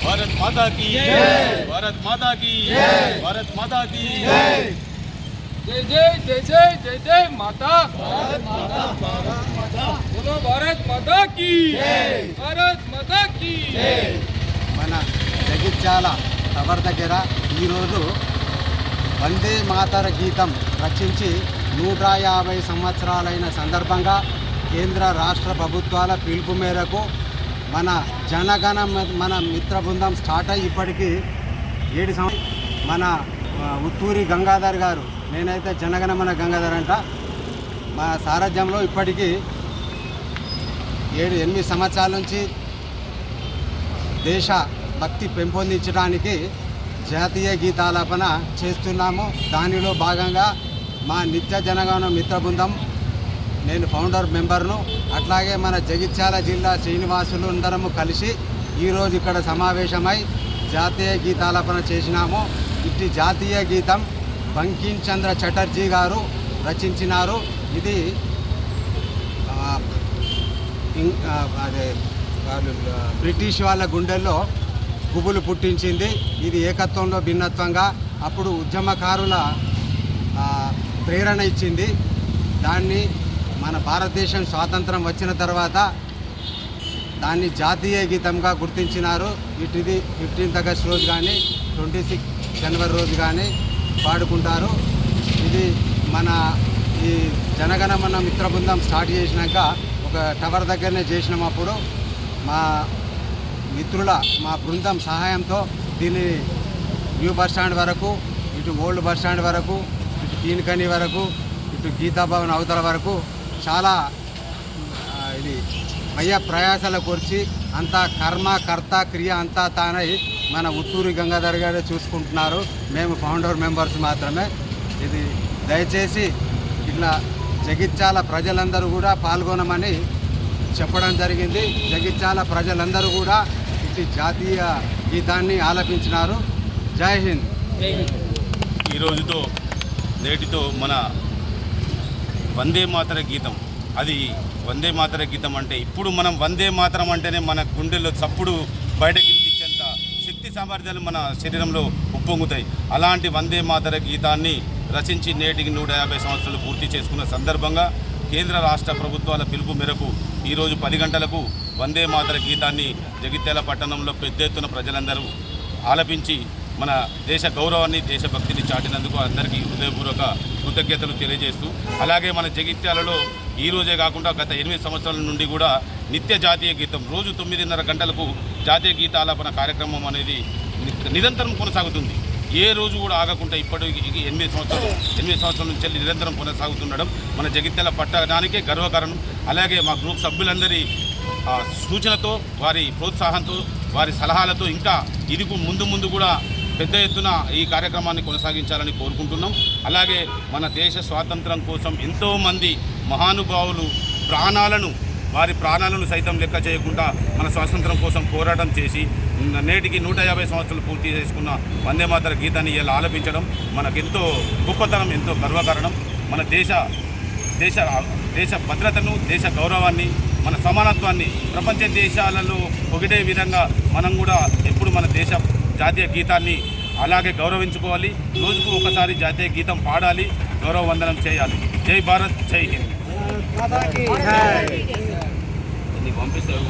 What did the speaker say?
भारत माता की जय, भारत माता की जय, भारत माता की जय। जय जय जय जय जय जय माता, भारत माता, भारत माता, बोलो भारत माता की जय, भारत माता की जय। మన జగిత్యాల టవర్ దగ్గర ఈరోజు వందే మాతర గీతం రచించి 150 సంవత్సరాలైన సందర్భంగా కేంద్ర రాష్ట్ర ప్రభుత్వాల పిలుపు మేరకు మన జనగణ మన మిత్ర బృందం స్టార్ట్ అయ్యి ఇప్పటికీ 7 సంవత్సరాలు. మన ఉత్తూరి గంగాధర్ గారు, నేనైతే జనగణమన గంగాధర్ అంట, మా సారథ్యంలో ఇప్పటికీ 7-8 సంవత్సరాల నుంచి దేశ భక్తి పెంపొందించడానికి జాతీయ గీతాలాపన చేస్తున్నాము. దానిలో భాగంగా మా నిత్య జనగణ మిత్ర బృందం, నేను ఫౌండర్ మెంబర్ను, అట్లాగే మన జగిత్యాల జిల్లా శ్రీనివాసులు అందరము కలిసి ఈరోజు ఇక్కడ సమావేశమై జాతీయ గీతాలాపన చేసినాము. ఇట్టి జాతీయ గీతం బంకిం చంద్ర చటర్జీ గారు రచించినారు. ఇది అదే బ్రిటిష్ వాళ్ళ గుండెల్లో గుబులు పుట్టించింది. ఇది ఏకత్వంలో భిన్నత్వంగా అప్పుడు ఉద్యమకారుల ప్రేరణ ఇచ్చింది. దాన్ని మన భారతదేశం స్వాతంత్రం వచ్చిన తర్వాత దాన్ని జాతీయ గీతంగా గుర్తించినారు. వీటిది 15th ఆగస్ట్ రోజు కానీ 26 జనవరి రోజు కానీ పాడుకుంటారు. ఇది మన ఈ జనగణమన మిత్ర బృందం స్టార్ట్ చేసినాక ఒక టవర్ దగ్గరనే చేసినప్పుడు మా మిత్రుల మా బృందం సహాయంతో దీన్ని న్యూ బస్ స్టాండ్ వరకు, ఇటు ఓల్డ్ బస్ స్టాండ్ వరకు, ఇటు తీనికని వరకు, ఇటు గీతాభవన్ అవతల వరకు చాలా ఇది మయ్య ప్రయాసాల కూర్చి అంతా కర్మ కర్త క్రియ అంతా తానై మన ఉత్తూరి గంగాధర్ గారే చూసుకుంటున్నారు. మేము ఫౌండర్ మెంబర్స్ మాత్రమే. ఇది దయచేసి ఇట్లా జగిత్యాల ప్రజలందరూ కూడా పాల్గొనమని చెప్పడం జరిగింది. జగిత్యాల ప్రజలందరూ కూడా ఇటు జాతీయ గీతాన్ని ఆలపించినారు. జై హింద్. ఈ రోజుతో నేటితో మన వందే మాతర గీతం, అది వందే మాతర గీతం అంటే ఇప్పుడు మనం వందే మాతరం అంటేనే మన గుండెల్లో చప్పుడు బయటకి వినిపించేంత శక్తి సామర్థ్యాలు మన శరీరంలో ఉప్పొంగుతాయి. అలాంటి వందే మాతర గీతాన్ని రచించి నేటికి 150 సంవత్సరాలు పూర్తి చేసుకున్న సందర్భంగా కేంద్ర రాష్ట్ర ప్రభుత్వాల పిలుపు మేరకు ఈరోజు 10 గంటలకు వందే మాతర గీతాన్ని జగిత్యాల పట్టణంలో పెద్ద ఎత్తున ప్రజలందరూ ఆలపించి మన దేశ గౌరవాన్ని దేశభక్తిని చాటినందుకు అందరికీ హృదయపూర్వక కృతజ్ఞతలు తెలియజేస్తూ, అలాగే మన జగిత్యాలలో ఈ రోజే కాకుండా గత 8 సంవత్సరాల నుండి కూడా నిత్య జాతీయ గీతం రోజు 9:30 గంటలకు జాతీయ గీతాలాపన కార్యక్రమం అనేది నిరంతరం కొనసాగుతుంది. ఏ రోజు కూడా ఆగకుండా ఇప్పటికి 8 సంవత్సరాల నుంచి నిరంతరం కొనసాగుతుండడం మన జగిత్యాల పట్టణానికే గర్వకారణం. అలాగే మా గ్రూప్ సభ్యులందరి సూచనతో, వారి ప్రోత్సాహంతో, వారి సలహాలతో ఇంకా ఇది ముందు కూడా పెద్ద ఎత్తున ఈ కార్యక్రమాన్ని కొనసాగించాలని కోరుకుంటున్నాం. అలాగే మన దేశ స్వాతంత్రం కోసం ఎంతోమంది మహానుభావులు వారి ప్రాణాలను సైతం లెక్క చేయకుండా మన స్వాతంత్రం కోసం పోరాటం చేసి నేటికి 150 సంవత్సరాలు పూర్తి చేసుకున్న వందే మాతర గీతాన్ని ఇలా ఆలపించడం మనకెంతో గొప్పతనం, ఎంతో గర్వకారణం. మన దేశ భద్రతను, దేశ గౌరవాన్ని, మన సమానత్వాన్ని ప్రపంచ దేశాలలో పొగిడే విధంగా మనం కూడా ఎప్పుడు మన దేశ జాతీయ గీతాన్ని అలాగే గౌరవించుకోవాలి. రోజుకు ఒకసారి జాతీయ గీతం పాడాలి, గౌరవ వందనం చేయాలి. జై భారత్, జై హింద్. పంపిస్తారు.